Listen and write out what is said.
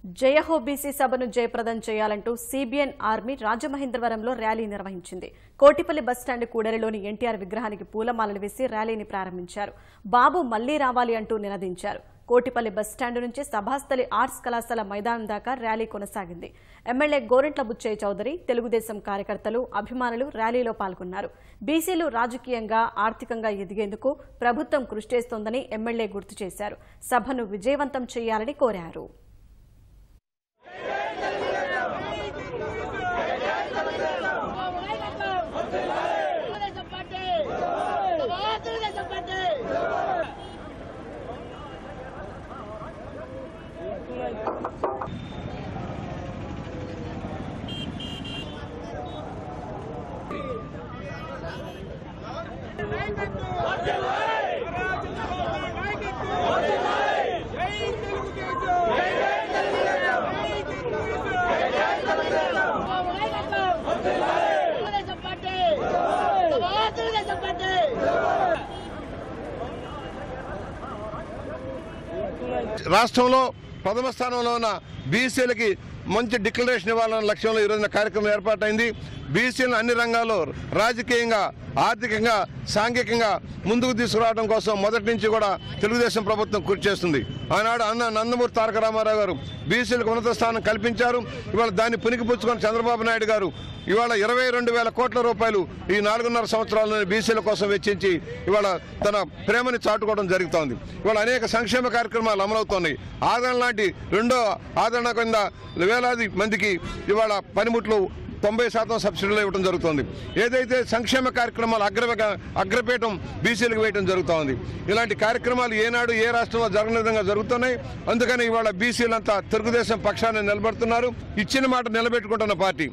జయహో BC సభను జయప్రదం చేయాలంటూ సిబిఎన్ ఆర్మీ రాజమహేంద్రవరంలో ర్యాలీ నిర్వహించింది. కోటిపల్లి బస్టాండ్ కూడలిలోని ఎన్టీఆర్ విగ్రహానికి పూలమాలలు వేసి ర్యాలీని ప్రారంభించారు. బాబు మళ్లీ రావాలి అంటూ నినదించారు. కోటిపల్లి బస్టాండ్ నుంచి సభాస్థలి ఆర్ట్స్ కళాశాల మైదానం దాకా ర్యాలీ కొనసాగింది. ఎమ్మెల్యే గోరంట్ల బుచ్చయ్య చౌదరి, తెలుగుదేశం కార్యకర్తలు, అభిమానులు ర్యాలీలో పాల్గొన్నారు. బీసీలు రాజకీయంగా, ఆర్థికంగా ఎదిగేందుకు ప్రభుత్వం కృషి చేస్తోందని ఎమ్మెల్యే గుర్తు చేశారు. సభను విజయవంతం చేయాలని కోరారు. రాష్ట్రంలో ప్రథమ స్థానంలో ఉన్న బీసీలకి మంచి డిక్లరేషన్ ఇవ్వాలన్న లక్ష్యంలో ఈ రోజున కార్యక్రమం ఏర్పాటైంది. బీసీలను అన్ని రంగాల్లో రాజకీయంగా, ఆర్థికంగా, సాంఘికంగా ముందుకు తీసుకురావడం కోసం మొదటి నుంచి కూడా తెలుగుదేశం ప్రభుత్వం కృషి చేస్తుంది. ఆనాడు అన్న నందమూరి తారక రామారావు గారు బీసీలకు ఉన్నత స్థానం కల్పించారు. ఇవాళ దాన్ని పునికిపుచ్చుకొని చంద్రబాబు నాయుడు గారు ఇవాళ 22,000 కోట్ల రూపాయలు ఈ 4.5 సంవత్సరాల్లోనే బీసీల కోసం వెచ్చించి ఇవాళ తన ప్రేమని చాటుకోవడం జరుగుతోంది. ఇవాళ అనేక సంక్షేమ కార్యక్రమాలు అమలవుతున్నాయి. ఆదరణ లాంటి రెండో ఆదరణ కింద వేలాది మందికి ఇవాళ పనిముట్లు 90% సబ్సిడీలో ఇవ్వడం జరుగుతుంది. ఏదైతే సంక్షేమ కార్యక్రమాలు అగ్రపీఠం బీసీలకు వేయడం జరుగుతోంది. ఇలాంటి కార్యక్రమాలు ఏనాడు ఏ రాష్ట్రంలో జరగని విధంగా జరుగుతున్నాయి. అందుకని ఇవాళ బీసీలంతా తెలుగుదేశం పక్షాన్ని నిలబడుతున్నారు. ఇచ్చిన మాట నిలబెట్టుకుంటున్న పార్టీ.